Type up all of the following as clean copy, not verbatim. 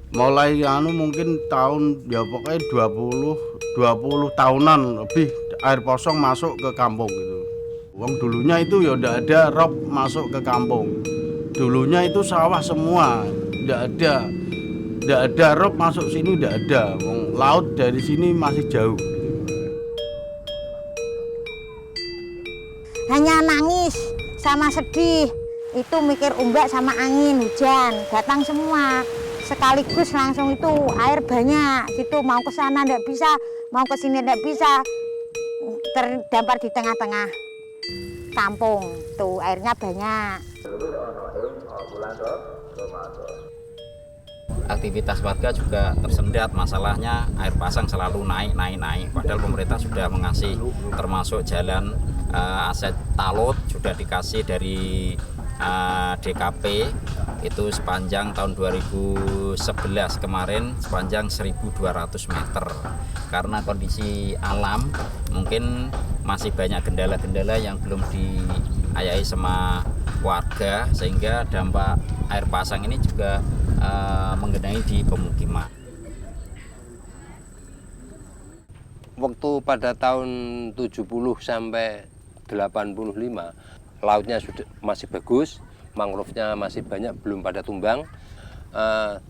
Mulai mungkin tahun ya pokoknya 20 tahunan lebih air posong masuk ke kampung gitu. Wong dulunya itu ya udah ada rob masuk ke kampung. Dulunya itu sawah semua, ndak ada rob masuk sini, ndak ada. Wong laut dari sini masih jauh. Hanya nangis sama sedih, itu mikir ombak sama angin, hujan, datang semua. Sekaligus langsung itu air banyak, situ mau ke sana ndak bisa, mau ke sini ndak bisa, terdampar di tengah-tengah kampung, tuh airnya banyak. Aktivitas warga juga tersendat, masalahnya air pasang selalu naik. Padahal pemerintah sudah mengasih termasuk jalan aset talut sudah dikasih dari DKP itu sepanjang tahun 2011 kemarin sepanjang 1.200 meter. Karena kondisi alam mungkin masih banyak kendala-kendala yang belum diayai sama warga sehingga dampak air pasang ini juga mengenai di pemukiman. Waktu pada tahun 70 sampai 85 lautnya sudah masih bagus, mangrove-nya masih banyak, belum pada tumbang.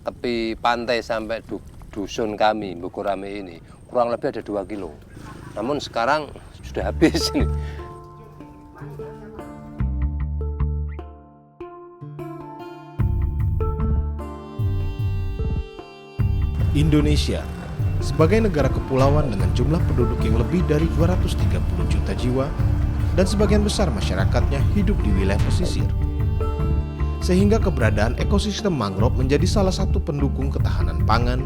Tepi pantai sampai dusun kami, Bukurame ini kurang lebih ada 2 kilo. Namun sekarang sudah habis ini. Indonesia sebagai negara kepulauan dengan jumlah penduduk yang lebih dari 230 juta jiwa dan sebagian besar masyarakatnya hidup di wilayah pesisir. Sehingga keberadaan ekosistem mangrove menjadi salah satu pendukung ketahanan pangan,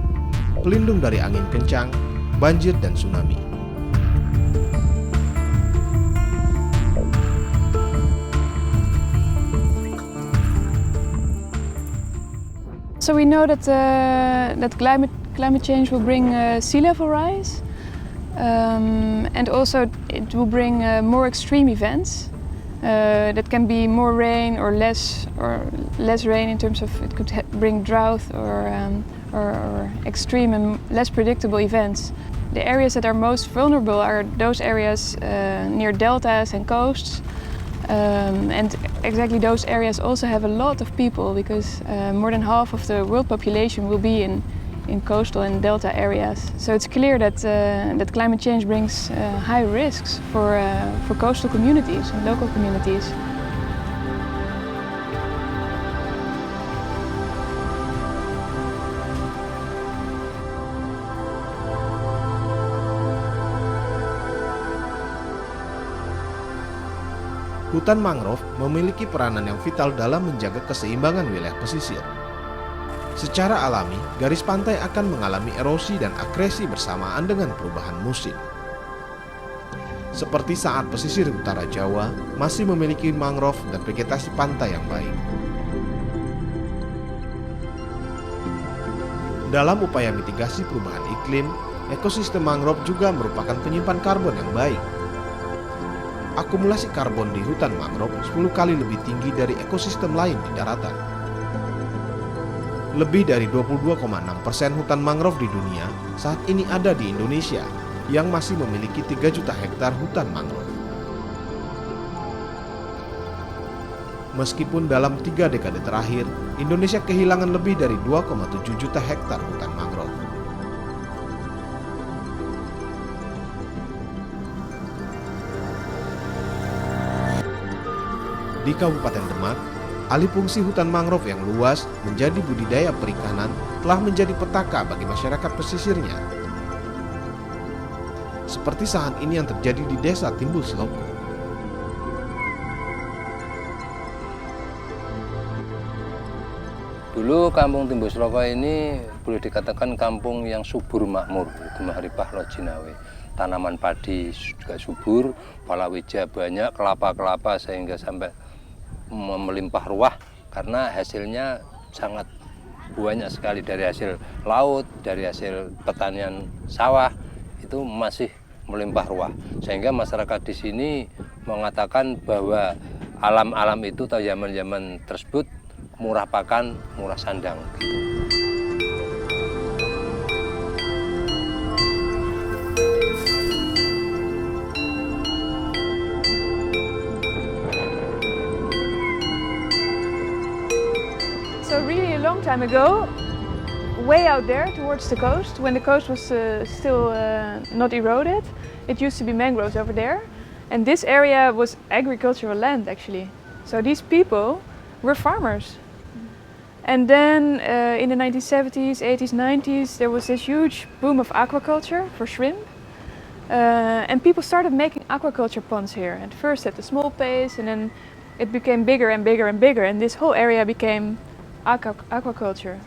pelindung dari angin kencang, banjir dan tsunami. So we know that climate change will bring sea level rise, and also it will bring more extreme events. That can be more rain or less rain in terms of it could bring drought or extreme and less predictable events. The areas that are most vulnerable are those areas near deltas and coasts. And exactly those areas also have a lot of people because more than half of the world population will be in coastal and delta areas. So it's clear that climate change brings high risks for coastal communities and local communities. Hutan mangrove memiliki peranan yang vital dalam menjaga keseimbangan wilayah pesisir. Secara alami, garis pantai akan mengalami erosi dan akresi bersamaan dengan perubahan musim. Seperti saat pesisir utara Jawa masih memiliki mangrove dan vegetasi pantai yang baik. Dalam upaya mitigasi perubahan iklim, ekosistem mangrove juga merupakan penyimpan karbon yang baik. Akumulasi karbon di hutan mangrove 10 kali lebih tinggi dari ekosistem lain di daratan. Lebih dari 22,6% hutan mangrove di dunia saat ini ada di Indonesia yang masih memiliki 3 juta hektar hutan mangrove. Meskipun dalam 3 dekade terakhir, Indonesia kehilangan lebih dari 2,7 juta hektar hutan mangrove. Di Kabupaten Demak, alih fungsi hutan mangrove yang luas menjadi budidaya perikanan telah menjadi petaka bagi masyarakat pesisirnya. Seperti saat ini yang terjadi di Desa Timbul Seloko. Dulu kampung Timbul Seloko ini boleh dikatakan kampung yang subur makmur, Gemaripah Lojinawe. Tanaman padi juga subur, palawija banyak, kelapa-kelapa sehingga sampai melimpah ruah karena hasilnya sangat banyak sekali dari hasil laut, dari hasil pertanian sawah itu masih melimpah ruah. Sehingga masyarakat di sini mengatakan bahwa alam-alam itu atau zaman-zaman tersebut murah pakan, murah sandang. Gitu. So really a long time ago, way out there towards the coast, when the coast was still not eroded, it used to be mangroves over there. And this area was agricultural land actually. So these people were farmers. And then in the 1970s, 80s, 90s, there was this huge boom of aquaculture for shrimp. And people started making aquaculture ponds here. At first at a small pace, and then it became bigger and bigger and bigger, and this whole area became aquaculture.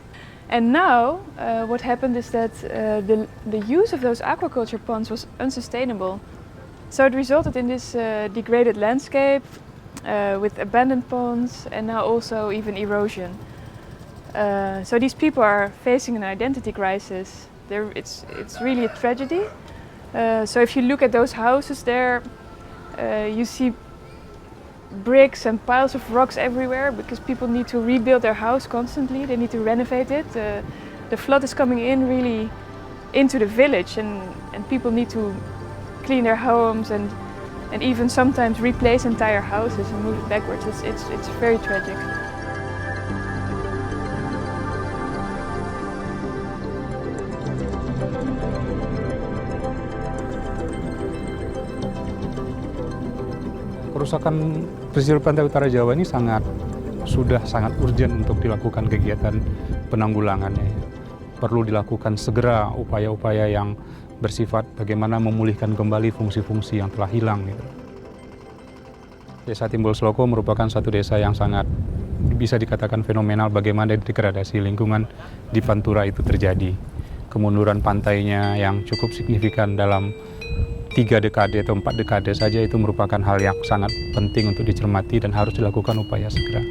And now what happened is that the use of those aquaculture ponds was unsustainable. So it resulted in this degraded landscape with abandoned ponds and now also even erosion. So these people are facing an identity crisis. It's really a tragedy. So if you look at those houses there, you see bricks and piles of rocks everywhere because people need to rebuild their house constantly. They need to renovate it. The flood is coming in really into the village, and people need to clean their homes and even sometimes replace entire houses and move it backwards. It's very tragic. Kerusakan pesisir pantai utara Jawa ini sudah sangat urgent untuk dilakukan kegiatan penanggulangannya. Perlu dilakukan segera upaya-upaya yang bersifat bagaimana memulihkan kembali fungsi-fungsi yang telah hilang. Desa Timbul Sloko merupakan satu desa yang sangat bisa dikatakan fenomenal bagaimana degradasi lingkungan di Pantura itu terjadi. Kemunduran pantainya yang cukup signifikan dalam 3 dekade atau 4 dekade saja itu merupakan hal yang sangat penting untuk dicermati dan harus dilakukan upaya segera.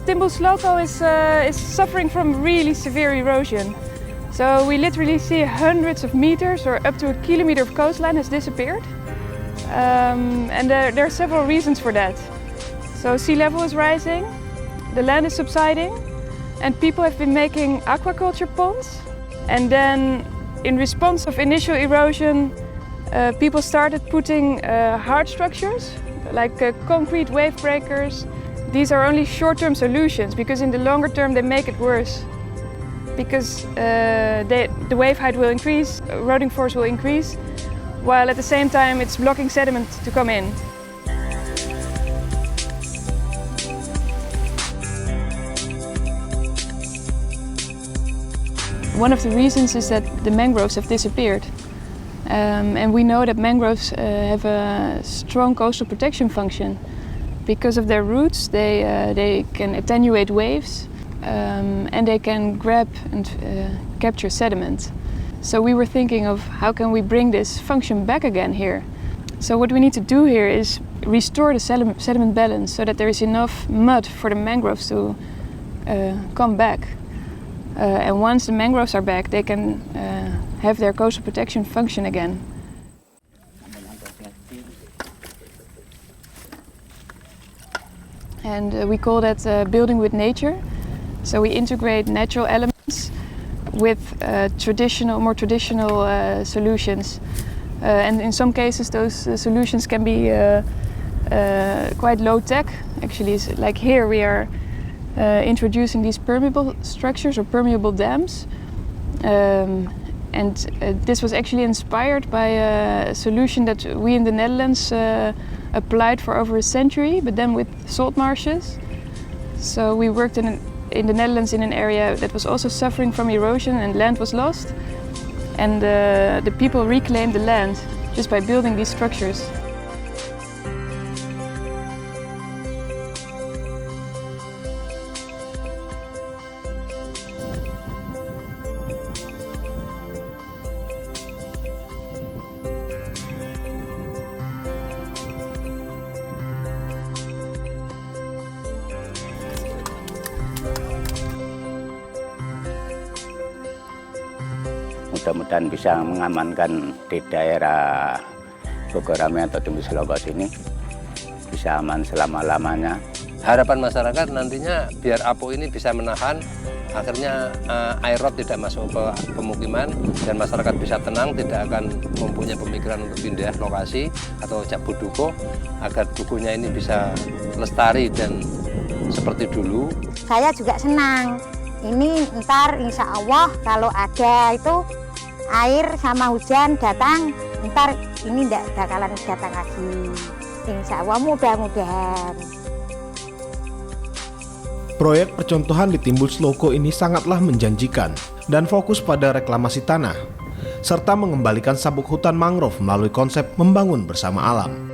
Timbul Sloko is suffering from really severe erosion. So we literally see hundreds of meters or up to a kilometer of coastline has disappeared. And there are several reasons for that. So sea level is rising, the land is subsiding, and people have been making aquaculture ponds. And then in response of initial erosion, people started putting hard structures like concrete wave breakers. These are only short-term solutions because in the longer term they make it worse. Because the wave height will increase, eroding force will increase, while at the same time it's blocking sediment to come in. One of the reasons is that the mangroves have disappeared. And we know that mangroves have a strong coastal protection function. Because of their roots, they can attenuate waves and they can grab and capture sediment. So we were thinking of how can we bring this function back again here. So what we need to do here is restore the sediment balance so that there is enough mud for the mangroves to come back. And once the mangroves are back, they can have their coastal protection function again. And we call that building with nature. So we integrate natural elements with more traditional solutions. And in some cases those solutions can be quite low tech. Actually, like here we are introducing these permeable structures or permeable dams. And this was actually inspired by a solution that we in the Netherlands applied for over a century, but then with salt marshes. So we worked in the Netherlands in an area that was also suffering from erosion and land was lost. And the people reclaimed the land just by building these structures. mudah-mudahan bisa mengamankan di daerah Bogorame atau Timbul Sloko sini bisa aman selama-lamanya. Harapan masyarakat nantinya biar Apo ini bisa menahan, akhirnya air rob tidak masuk ke pemukiman dan masyarakat bisa tenang, tidak akan mempunyai pemikiran untuk pindah lokasi atau cabut dukuh, agar dukuhnya ini bisa lestari dan seperti dulu. Saya juga senang. Ini ntar insya Allah kalau ada itu air sama hujan datang, ntar ini tidak bakalan datang lagi. Insya Allah mudah-mudahan. Proyek percontohan di Timbul Sloko ini sangatlah menjanjikan dan fokus pada reklamasi tanah, serta mengembalikan sabuk hutan mangrove melalui konsep membangun bersama alam.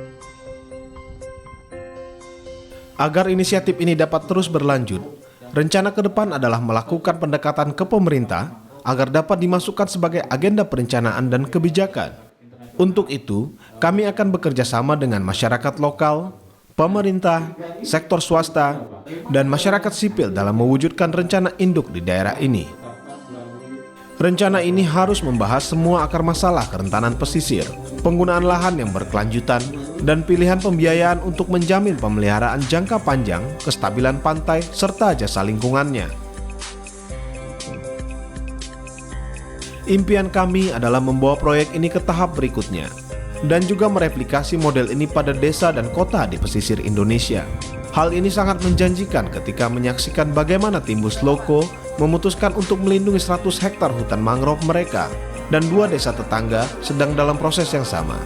Agar inisiatif ini dapat terus berlanjut, rencana ke depan adalah melakukan pendekatan ke pemerintah agar dapat dimasukkan sebagai agenda perencanaan dan kebijakan. Untuk itu, kami akan bekerja sama dengan masyarakat lokal, pemerintah, sektor swasta, dan masyarakat sipil dalam mewujudkan rencana induk di daerah ini. Rencana ini harus membahas semua akar masalah kerentanan pesisir, penggunaan lahan yang berkelanjutan, dan pilihan pembiayaan untuk menjamin pemeliharaan jangka panjang, kestabilan pantai, serta jasa lingkungannya. Impian kami adalah membawa proyek ini ke tahap berikutnya, dan juga mereplikasi model ini pada desa dan kota di pesisir Indonesia. Hal ini sangat menjanjikan ketika menyaksikan bagaimana Timbul Sloko memutuskan untuk melindungi 100 hektar hutan mangrove mereka, dan 2 desa tetangga sedang dalam proses yang sama.